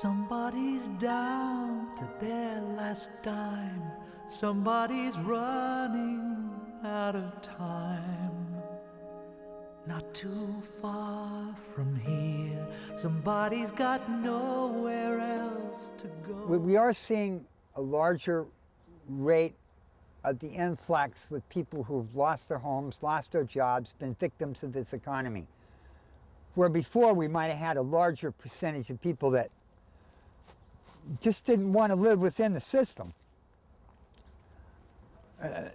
Somebody's down to their last dime. Somebody's running out of time. Not too far from here, somebody's got nowhere else to go. We are seeing a larger rate of the influx with people who've lost their homes, lost their jobs, been victims of this economy. Where before we might have had a larger percentage of people that just didn't want to live within the system.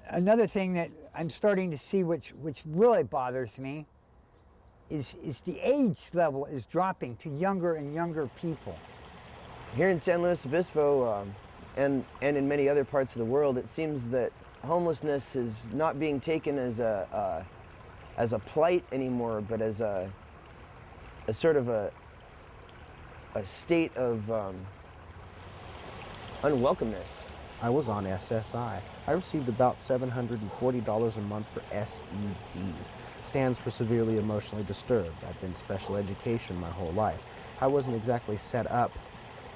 Another thing that I'm starting to see, which really bothers me, is the age level is dropping to younger and younger people. Here in San Luis Obispo and in many other parts of the world, it seems that homelessness is not being taken as a plight anymore, but as a sort of a state of unwelcomeness. I was on SSI. I received about $740 a month for SED. Stands for severely emotionally disturbed. I've been special education my whole life. I wasn't exactly set up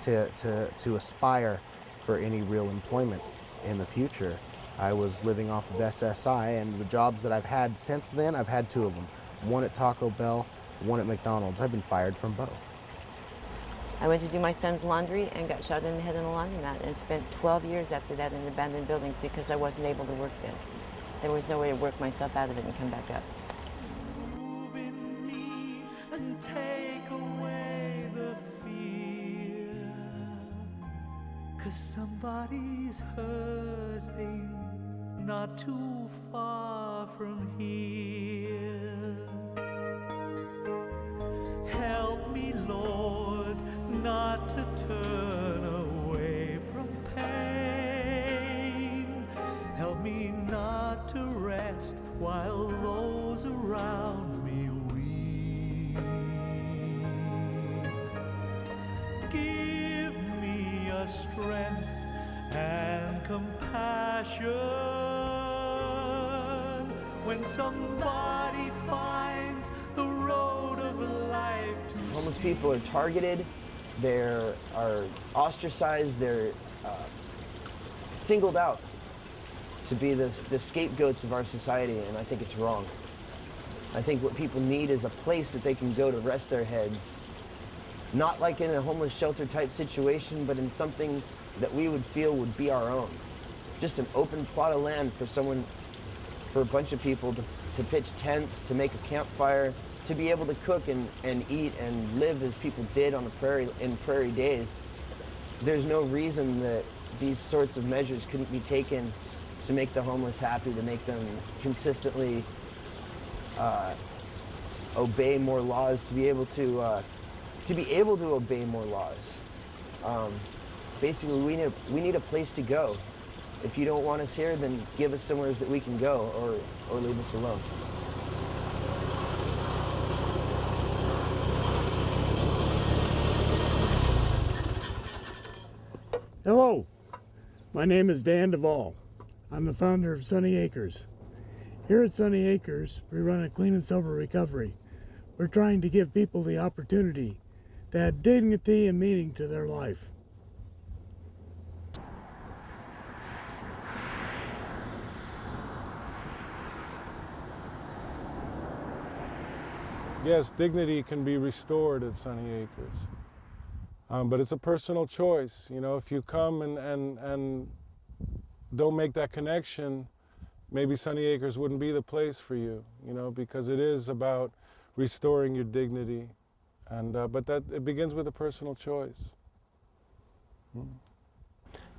to aspire for any real employment in the future. I was living off of SSI, and the jobs that I've had since then, I've had two of them. One at Taco Bell, one at McDonald's. I've been fired from both. I went to do my son's laundry and got shot in the head in a laundromat and spent 12 years after that in abandoned buildings because I wasn't able to work there. There was no way to work myself out of it and come back up. Move in me and take away the fear, 'cause somebody's hurting not too far from here. Help me, Lord, not to turn away from pain. Help me not to rest while those around me weep. Give me a strength and compassion when somebody finds the road of life to Homeless people are targeted, they are ostracized, they're singled out to be the scapegoats of our society, and I think it's wrong. I think what people need is a place that they can go to rest their heads, not like in a homeless shelter type situation, but in something that we would feel would be our own. Just an open plot of land for a bunch of people to pitch tents, to make a campfire, to be able to cook and eat and live as people did on the prairie in prairie days. There's no reason that these sorts of measures couldn't be taken to make the homeless happy, to make them consistently obey more laws, to be able to obey more laws. Basically, we need a place to go. If you don't want us here, then give us somewhere that we can go, or leave us alone. Hello, my name is Dan Duvall. I'm the founder of Sunny Acres. Here at Sunny Acres, we run a clean and sober recovery. We're trying to give people the opportunity to add dignity and meaning to their life. Yes, dignity can be restored at Sunny Acres. But it's a personal choice. You know, if you come and don't make that connection, maybe Sunny Acres wouldn't be the place for you, you know, because it is about restoring your dignity. But it begins with a personal choice.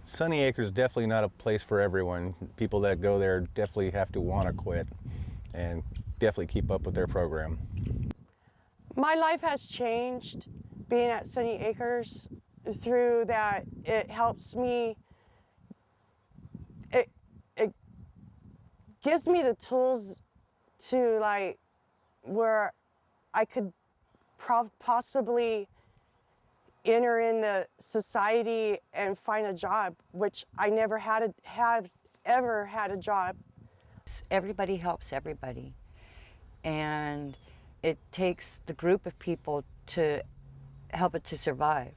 Sunny Acres is definitely not a place for everyone. People that go there definitely have to want to quit and definitely keep up with their program. My life has changed being at Sunny Acres through that. It helps me, it gives me the tools to like where I could possibly enter into society and find a job, which I never ever had a job. Everybody helps everybody, and it takes the group of people to help it to survive.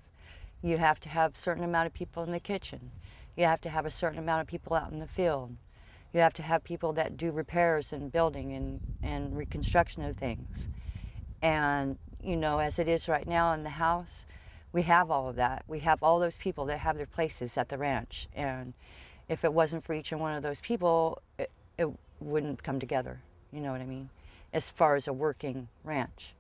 You have to have a certain amount of people in the kitchen. You have to have a certain amount of people out in the field. You have to have people that do repairs and building and reconstruction of things. And, you know, as it is right now in the house, we have all of that. We have all those people that have their places at the ranch. And if it wasn't for each and one of those people, it wouldn't come together. You know what I mean? As far as a working ranch.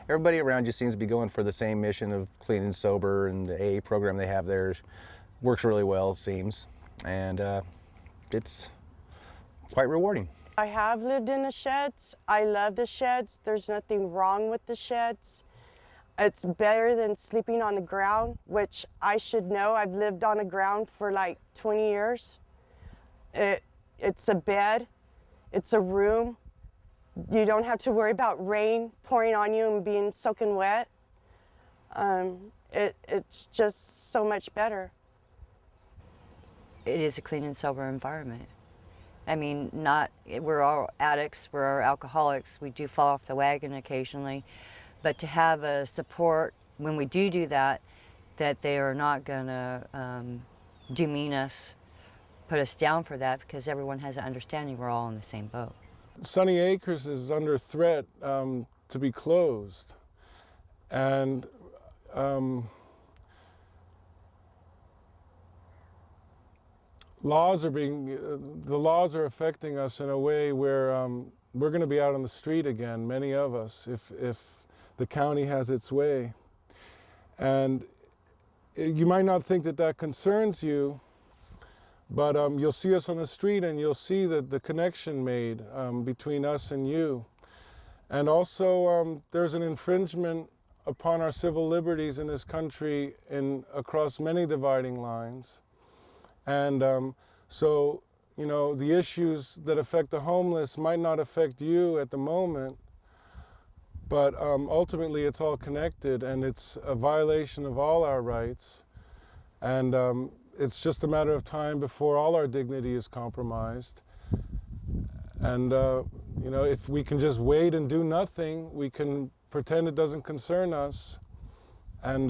Everybody around you seems to be going for the same mission of clean and sober, and the AA program they have there works really well, it seems. And it's quite rewarding. I have lived in the sheds. I love the sheds. There's nothing wrong with the sheds. It's better than sleeping on the ground, which I should know. I've lived on the ground for like 20 years. It's a bed, it's a room. You don't have to worry about rain pouring on you and being soaking wet. It's just so much better. It is a clean and sober environment. I mean, we're all addicts, we're all alcoholics, we do fall off the wagon occasionally, but to have a support when we do that they are not gonna demean us, put us down for that, because everyone has an understanding we're all in the same boat. Sunny Acres is under threat to be closed, and the laws are affecting us in a way where we're going to be out on the street again, many of us, if the county has its way. And you might not think that concerns you, but you'll see us on the street and you'll see the connection made between us and you. And also there's an infringement upon our civil liberties in this country across many dividing lines. And so, you know, the issues that affect the homeless might not affect you at the moment, but ultimately it's all connected, and it's a violation of all our rights. And it's just a matter of time before all our dignity is compromised. And, you know, if we can just wait and do nothing, we can pretend it doesn't concern us, and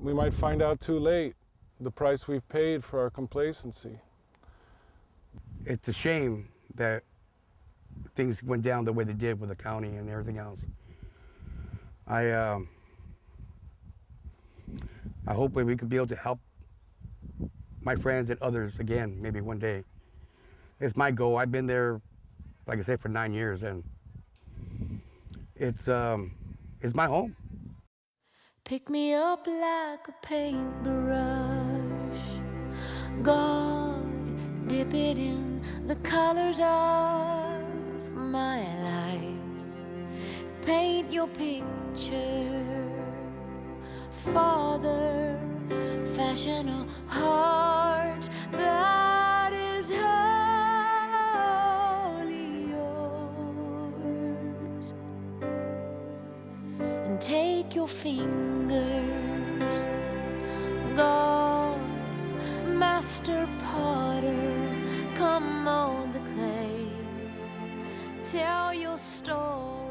we might find out too late the price we've paid for our complacency. It's a shame that things went down the way they did with the county and everything else. I hope we could be able to help my friends and others again, maybe one day. It's my goal. I've been there, like I said, for 9 years, and it's my home. Pick me up like a paintbrush, God, dip it in the colors of my life. Paint your picture, Father, fashion a heart that is wholly yours. And take your fingers, God, master potter, come mold the clay, tell your story.